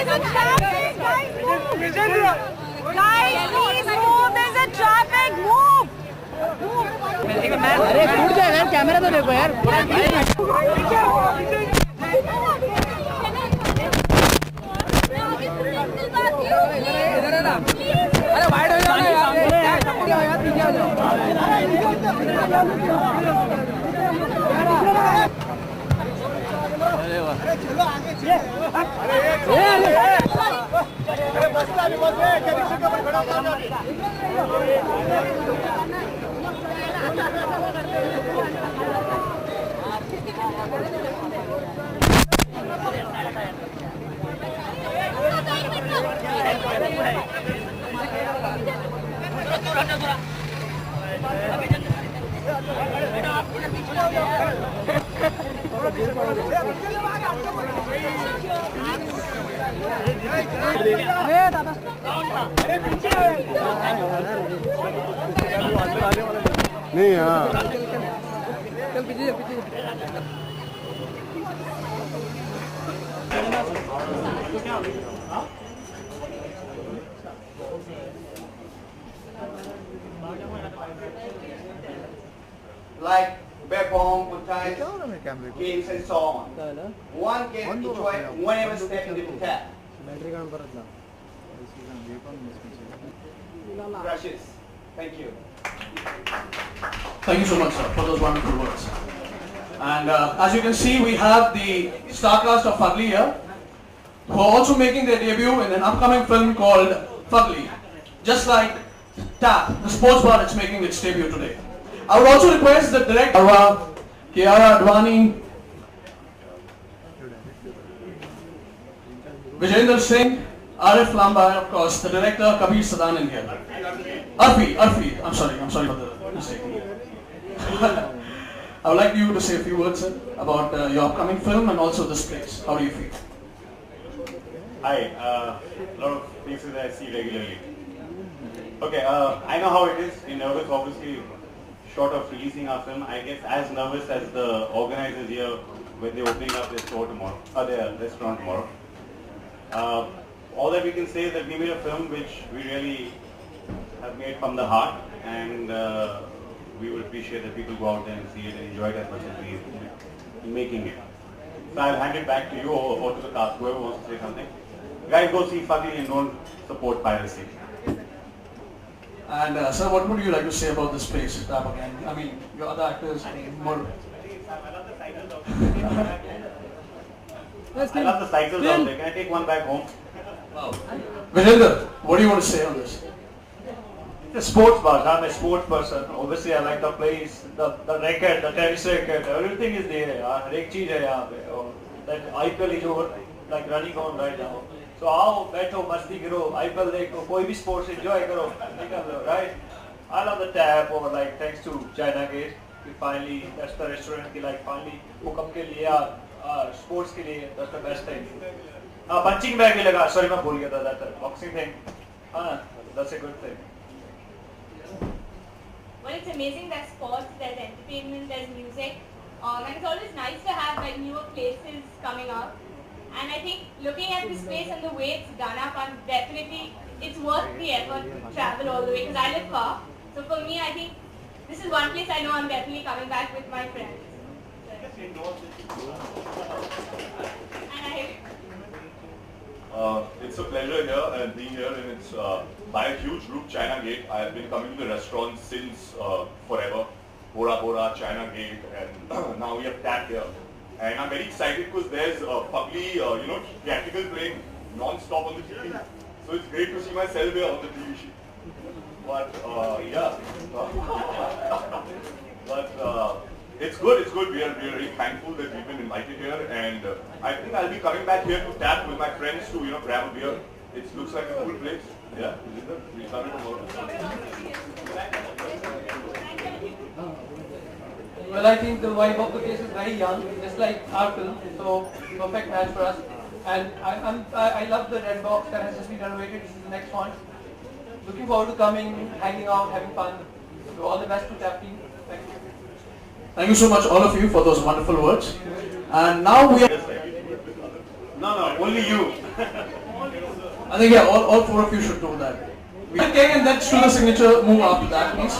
There's a traffic. Move. अरे टूट जाएगा यार, कैमरा तो देखो यार। अरे वाइड हो जाओ यार, पीछे हो जाओ। अरे वाह, नहीं हाँ चल पीछे like beer pong, puntai, games and so on. One can enjoy whenever step into the tap. Crushes. Thank you. Thank you so much, sir, for those wonderful words. And as you can see, we have the star cast of Fugly here, who are also making their debut in an upcoming film called Fugly. Just like TAP, the sports bar, that's making its debut today. I would also request the director, Kiara Advani, Vijayendra Singh, Arif Lamba, and of course the director Kabir Sadan in here. Arfi, I'm sorry for the mistake. I would like you to say a few words, sir, about your upcoming film and also this place. How do you feel? Hi, a lot of faces I see regularly. Okay, I know how it is. We're nervous, obviously, short of releasing our film. I guess as nervous as the organizers here when they're opening up their store tomorrow, or their restaurant tomorrow. All that we can say is that we made a film which we really have made from the heart, and we would appreciate that people go out there and see it and enjoy it as much as we in making it. So I'll hand it back to you or to the cast, whoever wants to say something. Guys, go see Fugly and don't support piracy. And sir, what would you like to say about this place, TAP again? I mean, your other actors, more... I love the cycles out there. Can I take one back home? Wow. Vijayendra, what do you want to say on this? The sports bar. I'm a sports person. Obviously, I like the place, the racket, the tennis racket, everything is there. हर एक चीज है यहाँ पे. और that IPL is over, like running on right now. So आओ बैठो मस्ती करो, IPL देखो, कोई भी sports enjoy करो, निकल लो, right? I love the tap, or like thanks to China Gate, we finally that's the restaurant की like finally hook up के लिए sports के लिए that's the best thing. Punching bag भी लगा, sorry मैं भूल गया था that boxing thing. That's a good thing. Well, it's amazing. There's sports, there's entertainment, there's music, and it's always nice to have like newer places coming up. And I think looking at this place and the way it's done up, it's worth the effort to travel all the way because I live far. So for me, I think this is one place I know I'm definitely coming back with my friends. And It's a pleasure here and being here, and it's by a huge group, China Gate. I have been coming to the restaurant since forever. Bora Bora, China Gate, and now we have TAP here. And I'm very excited because there's Fugly, theatrical playing non-stop on the TV. So it's great to see myself here on the TV sheet. But it's good. We are really thankful that we've been invited here, and I think I'll be coming back here to TAP with my friends to grab a beer. It looks like a cool place. Yeah, we'll come in tomorrow. Well, I think the vibe of the place is very young, just like our film, so perfect match for us. And I love the red box that has just been renovated. This is the next one. Looking forward to coming, hanging out, having fun. So all the best to TAP team. Thank you. Thank you so much, all of you, for those wonderful words. And now we are... No, only you. I think yeah, all four of you should do that. We can take and let's do the signature move after that, please.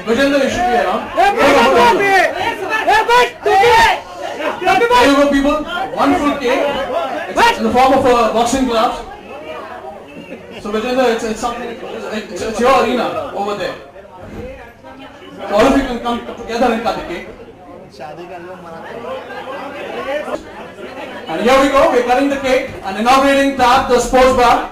Vijender, you should be around. There you go, people. One full cake. It's in the form of a boxing gloves. So Vijender, it's something. It's your arena over there. So all of you can come together and cut the cake. And here we go. We're cutting the cake and inaugurating Tab, the sports bar.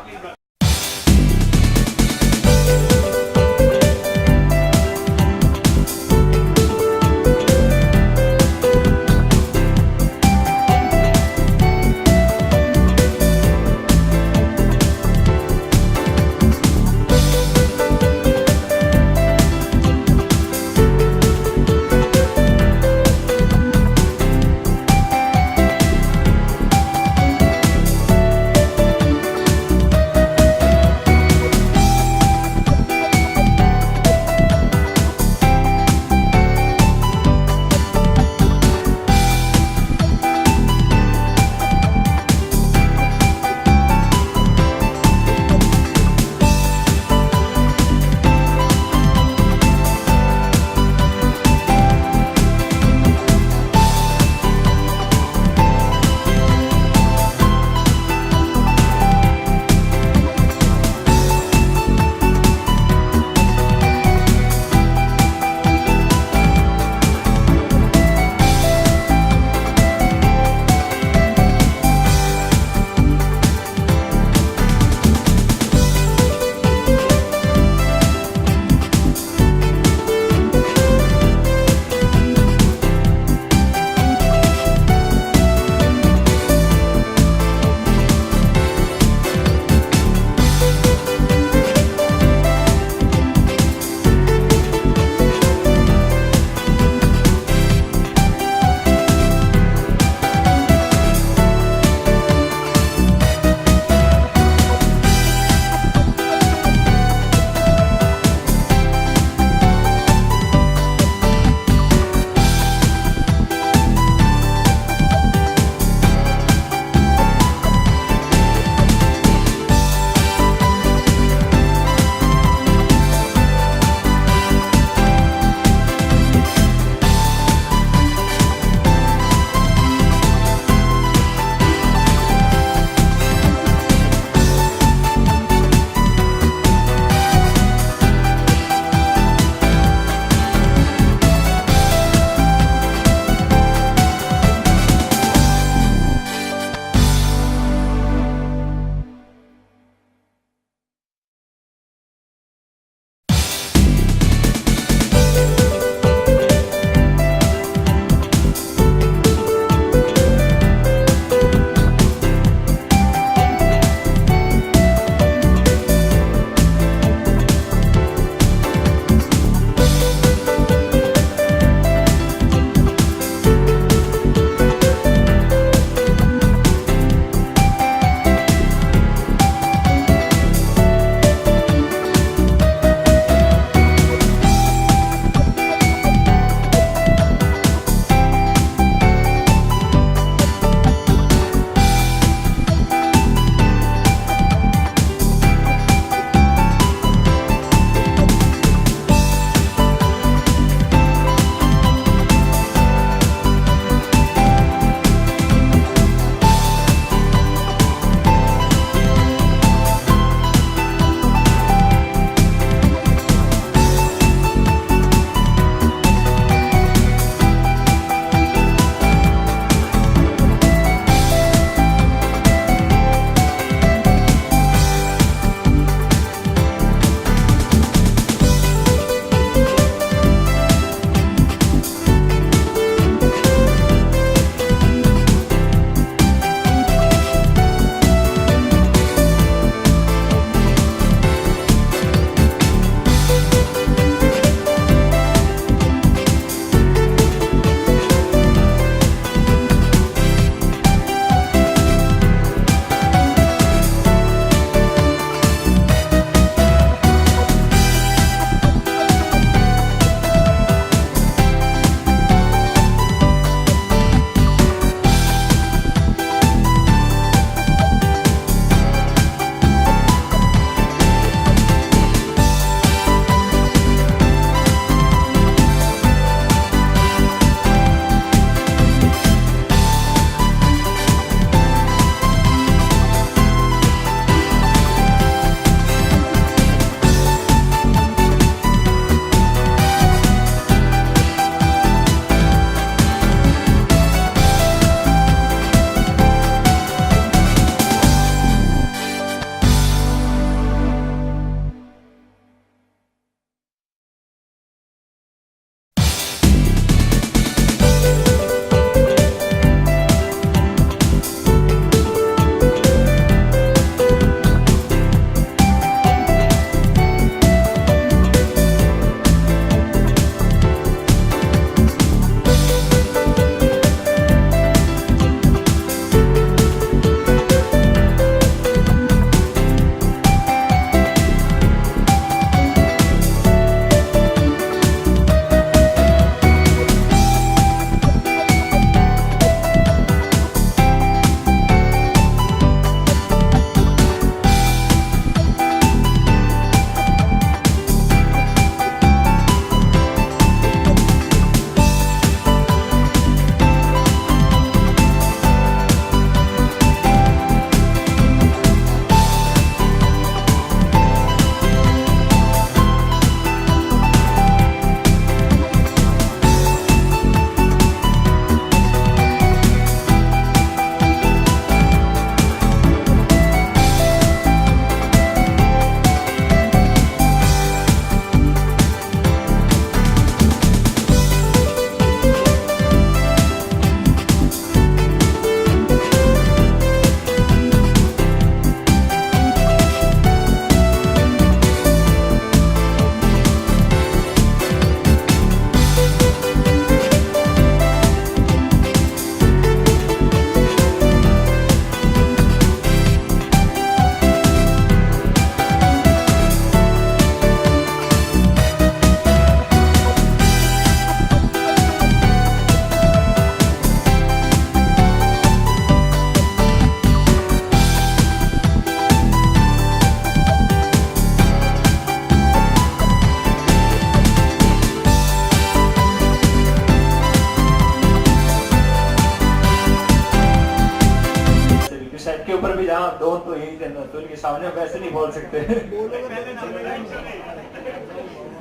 सामने वैसे नहीं बोल सकते।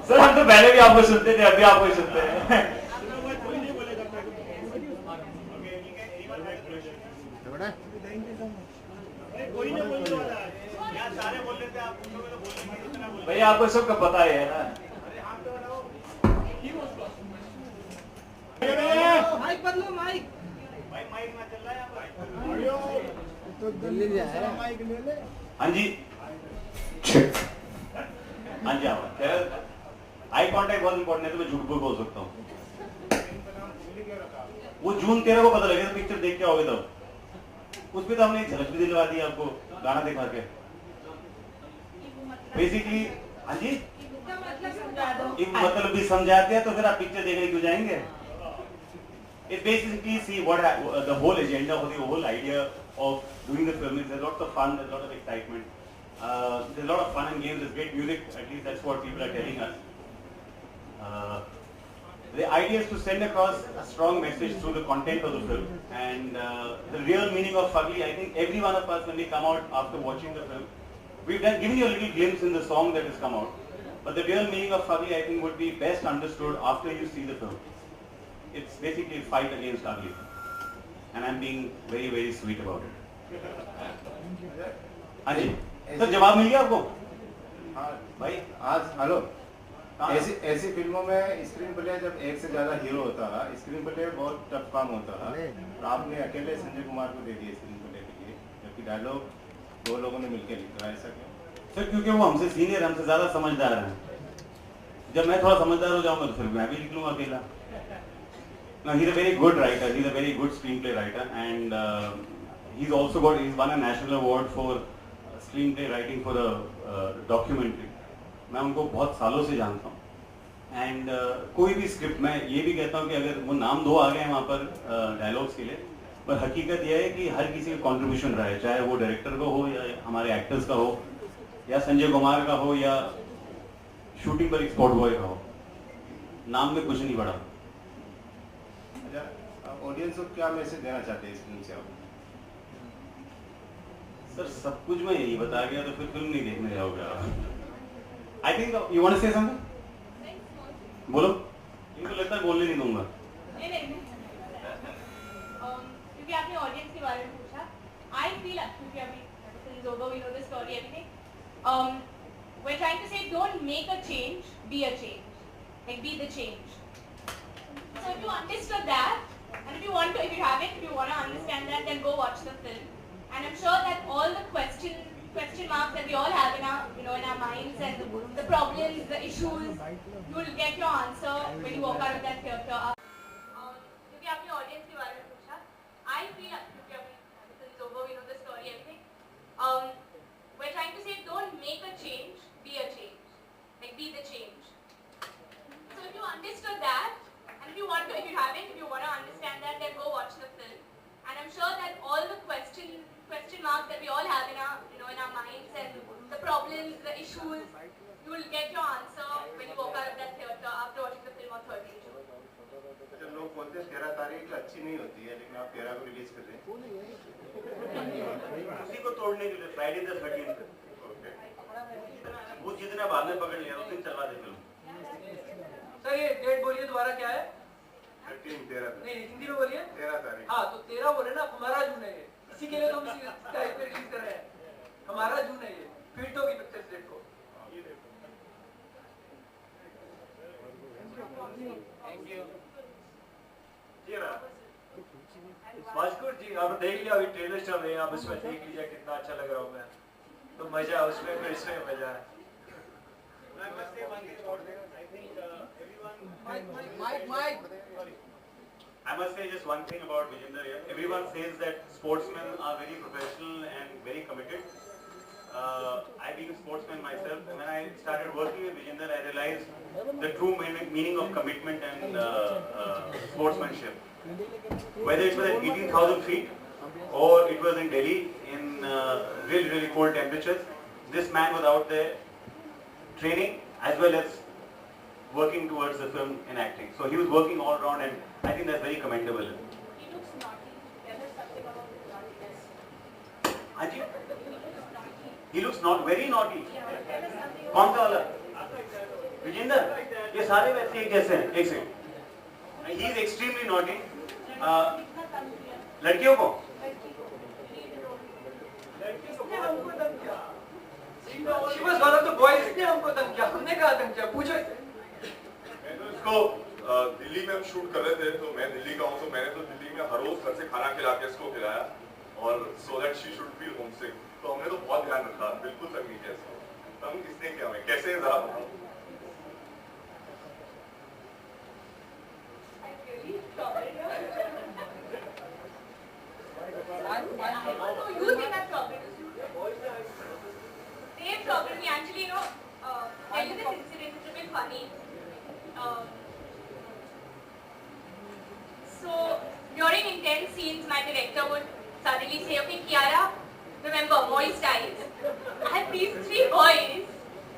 Sir हम तो पहले भी आपको सुनते थे, अभी आपको ही सुनते हैं। भैया आपको सबका पता ही है ना। माइक बदलो, माइक हाँ जी, हाँ जी, आई कांटेक्ट बहुत इंपॉर्टेंट है, तो मैं झूठ बोल सकता हूँ। वो जून 13 को पता लगे तो पिक्चर देख के आओगे तब। उस पे तो हमने एक झलक भी दिलवा दी आपको गाना दिखा के। बेसिकली हाँ जी, मतलब भी समझाते हैं तो फिर आप पिक्चर देखने क्यों जाएंगे? It basically see what the whole agenda or the whole idea of doing the film is. There's lots of fun, there's a lot of excitement, there's a lot of fun and games, there's great music, at least that's what people are telling us. The idea is to send across a strong message through the content of the film, and the real meaning of Fugly, I think every one of us when we come out after watching the film, we've given you a little glimpse in the song that has come out, but the real meaning of Fugly I think would be best understood after you see the film. It's basically a fight against ugly, and I'm being very, very sweet about it. हाँ जी, sir जवाब मिल गया आपको? हाँ भाई आज hello, हाँ। ऐसी फिल्मों में स्क्रीन प्ले जब एक से ज्यादा हीरो होता है, स्क्रीन प्ले बहुत टफ काम होता है। तो आपने अकेले संजय कुमार को दे दिए स्क्रीन प्ले के लिए, जबकि डायलॉग 2 लोगों ने मिलकर लिखा है, ऐसा क्यों? सर क्योंकि वो हमसे सीनियर, हमसे ज्यादा समझदार हैं। जब मैं थोड़ा समझदार हो जाऊंगा तो फिर मैं भी लिख लूंगा अकेला। Now he's a very good writer. He's a very good screenplay writer, and he's won a national award for screenplay writing for a documentary. मैं उनको बहुत सालों से जानता हूँ, and कोई भी स्क्रिप्ट, मैं ये भी कहता हूँ कि अगर वो नाम 2 आ गए हैं वहाँ पर डायलॉग्स के लिए, पर हकीकत यह है कि हर किसी का कंट्रीब्यूशन रहा है, चाहे वो डायरेक्टर का हो या हमारे एक्टर्स का हो या संजय कुमार का हो या शूटिंग पर एक स्पॉट बॉय का हो, नाम में कुछ नहीं बढ़ा। ऑडियंस को क्या मैसेज देना चाहते हैं इस फिल्म से आप? सर सब कुछ मैं यही बता गया तो फिर फिल्म नहीं देखने जाओगे आप। I think you want to say something, बोलो। इनको लगता है बोलने नहीं दूंगा। क्योंकि आपने ऑडियंस के बारे में पूछा, आई फील क्योंकि अभी film is over, we know the story, everything, we're trying to say don't make a change, be a change, like be the change. So if you understood that, and if you haven't, if you want to understand that, then go watch the film. And I'm sure that all the question marks that we all have in our, in our minds, and the problems, the issues, you will get your answer when you walk out of that theatre. क्योंकि आपने audience के बारे में पूछा, I feel क्योंकि अभी film is over, we know the story, everything. We're trying to say don't make a change, be a change, like be the change. So if you understood that, and if you haven't, if you want to understand that, then go watch the film. And I'm sure that all the question marks that we all have in our, in our minds, and the problems, the issues, you will get your answer when you walk out of that theatre after watching the film on 13th June. जब लोग बोलते हैं 13 तारीख अच्छी नहीं होती है, लेकिन आप 13 को रिलीज कर रहे हैं, उसी को तोड़ने के लिए फ्राइडे द 13th वो जितना बाद में पकड़ लिया उस दिन चलवा दे फिल्म। सर ये डेट बोलिए दोबारा, क्या है? 13 नहीं हिंदी में बोलिए। 13 तारीख। हाँ तो 13 बोले ना, हमारा जून है ये, इसी के लिए तो हम इसी टाइप पे रिलीज कर रहे हैं। हमारा जून है ये, फिट होगी पिक्चर डेट को। थैंक यू जी मजकूर जी, आप देख लिया, अभी ट्रेलर चल रहे हैं, आप इसमें देख लीजिए कितना अच्छा लग रहा हूँ मैं, तो मजा उसमें, फिर इसमें मजा है। I must say just one thing about Vijender here. Everyone says that sportsmen are very professional and very committed. I being a sportsman myself, when I started working with Vijender, I realized the true meaning of commitment and sportsmanship. Whether it was at 18,000 feet or it was in Delhi in really, really cold temperatures, this man was out there training as well as working towards the film and acting. So he was working all around, and I think that's very commendable. He looks naughty. Tell us something about his naughtiness. Anji? He looks naughty. He looks not very naughty. कौन सा वाला? विजेंदर, ये सारे वैसे एक जैसे हैं, एक second. He is extremely naughty. लड़कियों को? She was one of the boys ने हमको तंग किया, हमने कहा तंग किया, पूछो। मैं तो इसको दिल्ली में हम शूट कर रहे थे, तो मैं दिल्ली का हूँ, तो मैंने तो दिल्ली में हर रोज घर से खाना खिला के इसको खिलाया, और so that she should feel homesick. तो हमने तो बहुत ध्यान रखा, बिल्कुल तंग नहीं किया इसको। तंग किसने किया हमें? कैसे जरा बताओ? You think I've troubled you? They've troubled me. Actually, tell you this incident, it's a bit funny. So, during intense scenes, my director would suddenly say, okay, Kiara, remember, moist eyes. And these three boys,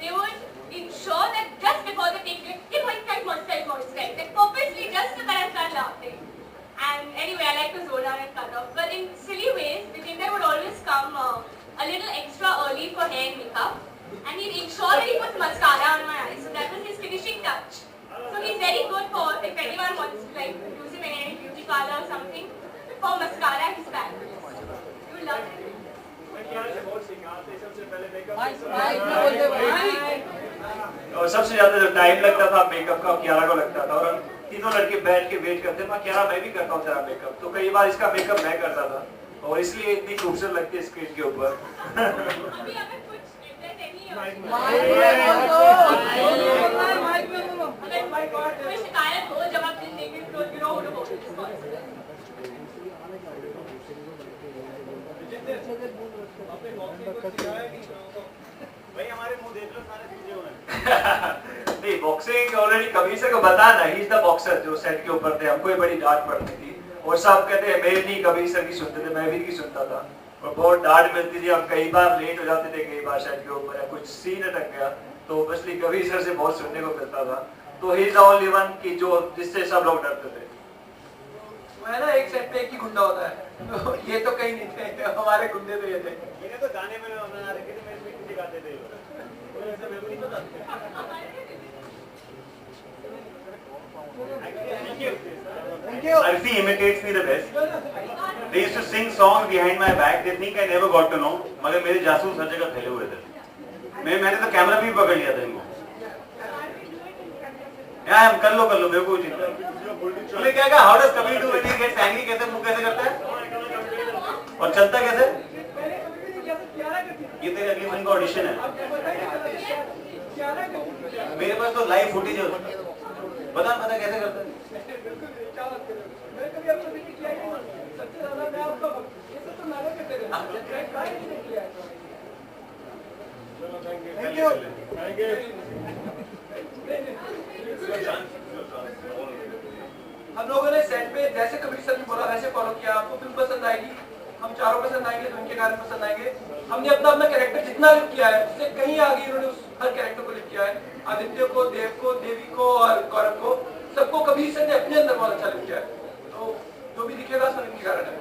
they would ensure that just before the take, hey, moist eyes, moist eyes, moist eyes. Like, purposely, just so that I start laughing. And anyway, I like to zone out and cut off. But in silly ways, Vijender would always come a little extra early for hair and makeup. And he'd ensure that he puts mascara on my eyes. So that was his finishing touch. So he's very good for, if anyone wants to like use him in any beauty parlor or something, for mascara, he's fabulous. You love him. और सबसे ज्यादा जो time लगता था makeup का कियारा को लगता था, और तीनों लड़के बैठ के वेट करते, मैं कियारा मैं भी करता हूँ तेरा मेकअप, तो कई बार इसका मेकअप मैं करता था, और इसलिए इतनी खूबसूरत लगती है स्क्रीन के ऊपर। अभी अगर कुछ कोई शिकायत हो जब आप दिन देखें तो you know who to go to. भाई हमारे मुंह देख लो सारे चीजें हो रहे नहीं, बॉक्सिंग ऑलरेडी कबीर सर को बता ना, ही इज द बॉक्सर जो सेट के ऊपर थे, हमको बड़ी डांट पड़ती थी, और सब कहते हैं मेरे नहीं कबीर सर की सुनते थे, मैं भी नहीं सुनता था, और बहुत डांट मिलती थी, हम कई बार लेट हो जाते थे, कई बार सेट के ऊपर या कुछ सीन अटक गया, तो ऑब्वियसली कबीर सर से बहुत सुनने को मिलता था, तो he is the only one की जो जिससे सब लोग डरते थे। मैं ना एक सेट पे एक ही गुंडा होता है, तो ये तो कहीं नहीं थे, हमारे गुंडे तो ये थे। मैंने तो गाने में बना रखे थे, मेरे भी दिखाते थे, ऐसा मेरे को नहीं पता। Arfi imitates me the best. They used to sing songs behind my back. They think I never got to know. मगर मेरे जासूस हर जगह फैले हुए थे। मैंने तो कैमरा भी पकड़ लिया था इनको। यार कर लो मेरे को चिंता। तुम्हें क्या कहा? How does Kabir do when he gets angry? कैसे मुंह कैसे करता है? और चलता कैसे? ये तेरे अगली फिल्म का ऑडिशन है। मेरे पास तो लाइव फुटेज है। बता कैसे करता है? Thank you. हम लोगों ने सेट पे जैसे कबीर सर ने बोला वैसे फॉलो किया, आपको फिल्म पसंद आएगी, हम चारों पसंद आएंगे, तो उनके गाने पसंद आएंगे। हमने अपना कैरेक्टर जितना लिप किया है उससे कहीं आगे इन्होंने हर कैरेक्टर को लिप किया है, आदित्य को, देव को, देवी को और गौरव को, सबको कबीर सर ने अपने अंदर बहुत अच्छा लिप किया है, तो जो भी दिखेगा सब इनके कारण है।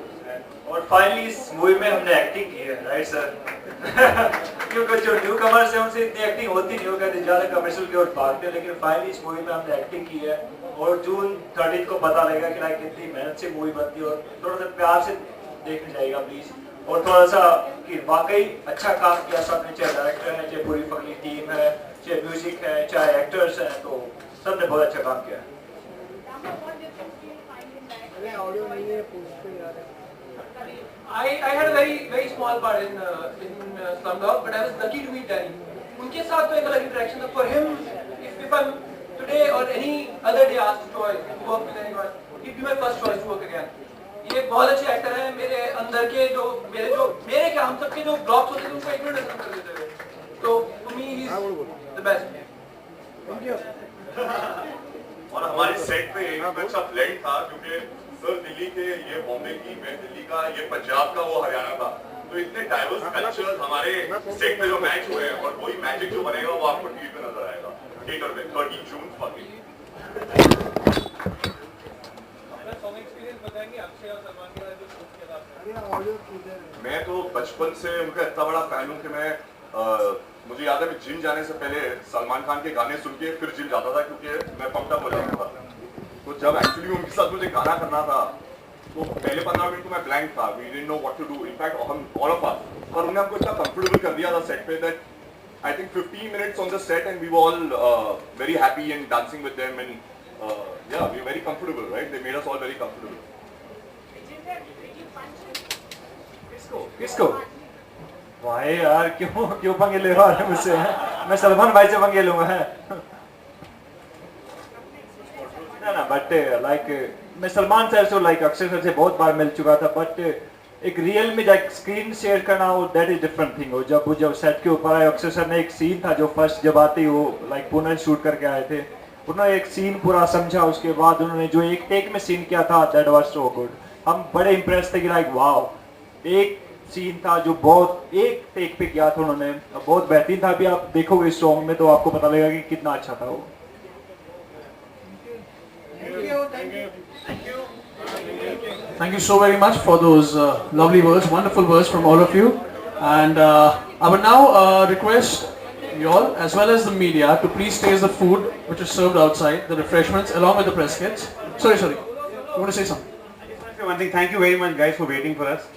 और फाइनली इस मूवी में हमने एक्टिंग की है, राइट सर? क्योंकि जो न्यू कमर्स है उनसे इतनी एक्टिंग होती नहीं, वो कहते ज्यादा कमर्शियल की ओर भागते हैं, लेकिन फाइनली इस मूवी में हमने एक्टिंग की है, और जून 30 को पता लगेगा कि लाइक कितनी मेहनत से मूवी बनती है, और थोड़ा सा प्यार से देखने जाएगा प्लीज, और थोड़ा सा कि वाकई अच्छा काम किया सबने, चाहे डायरेक्टर है, चाहे पूरी फगली टीम है, चाहे म्यूजिक है, चाहे एक्टर्स हैं, तो सबने बहुत अच्छा काम किया है। I had a very small part in Slumdog, but I was lucky to meet Danny. उनके साथ तो एक अलग इंटरेक्शन था। For him, if I'm today or any other day asked to work with anyone, he'd be my first choice to work again. ये बहुत अच्छे actor हैं, मेरे अंदर के मेरे क्या हम सबके जो ब्लॉक्स होते थे उनको एक मिनट कर देते थे, तो to me he's the best. Thank you. और हमारे सेट पे एक अच्छा ब्लेंड था, क्योंकि सर दिल्ली के, ये बॉम्बे की, मैं दिल्ली का, ये पंजाब का, वो हरियाणा का, तो इतने डाइवर्स कल्चर्स हमारे सेट पे जो मैच हुए हैं, और वही मैजिक जो बनेगा वो आपको टीवी पे नजर आएगा थिएटर में 30 जून फरवरी। मैं तो बचपन से उनका इतना बड़ा फैन हूँ कि मैं मुझे याद है मैं जिम जाने से पहले सलमान खान के गाने सुन के फिर जिम जाता था क्योंकि मैं पंप्ड अप हो जाता था। तो जब एक्चुअली उनके साथ मुझे गाना करना था तो पहले 15 मिनट तो मैं ब्लैंक था, we didn't know what to do, in fact हम ऑल ऑफ अस, पर उन्होंने हमको इतना कंफर्टेबल कर दिया था सेट पे that I think 15 minutes on the set and we were all very happy and dancing with them and yeah, we were very comfortable, right? They made us all very comfortable. किसको? भाई यार क्यों पंगे ले रहा है मुझसे? मैं सलमान भाई से पंगे लूंगा है। ना बट लाइक मैं सलमान सर से लाइक अक्षय सर से बहुत बार मिल चुका था, बट एक रियल में जाके स्क्रीन शेयर करना हो दैट इज डिफरेंट थिंग। हो जब सेट के ऊपर आए अक्षय सर ने एक सीन था जो फर्स्ट जब आते ही वो लाइक पुणे शूट करके आए थे, उन्होंने एक सीन पूरा समझा, उसके बाद उन्होंने जो एक टेक में सीन किया था दैट वाज सो गुड। हम बड़े इंप्रेस थे कि लाइक वाओ, एक सीन था जो बहुत एक टेक पे किया था उन्होंने, बहुत बेहतरीन था। अभी आप देखोगे इस सॉन्ग में तो आपको पता लगेगा कि कितना अच्छा था वो। Thank you so very much for those lovely words, wonderful words from all of you. And I would now request you all, as well as the media, to please taste the food which is served outside, the refreshments, along with the press kits. Sorry. You want to say something? I just want to say one thing. Thank you very much, guys, for waiting for us.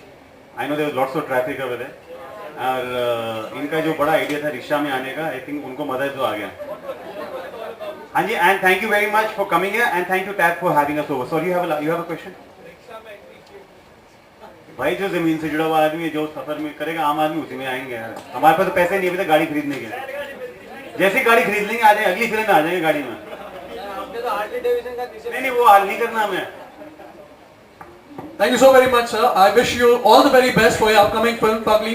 I know there was lots of traffic over there. और इनका जो बड़ा idea था rickshaw में आने का, I think उनको मदद तो आ गया। हाँ जी, and thank you very much for coming here, and thank you Tab for having us over. Sorry, you have a question? भाई जो जमीन से जुड़ा हुआ आदमी है, जो सफर में करेगा आम आदमी, उसी में आएंगे यार। हमारे पास तो पैसे नहीं है गाड़ी खरीदने के। जैसे गाड़ी खरीद लेंगे आ जाए, अगली फिल्म में आ जाएंगे गाड़ी में। नहीं वो हाल नहीं करना हमें। Thank you so very much, sir. I wish you all the very best for your upcoming film, Pagli.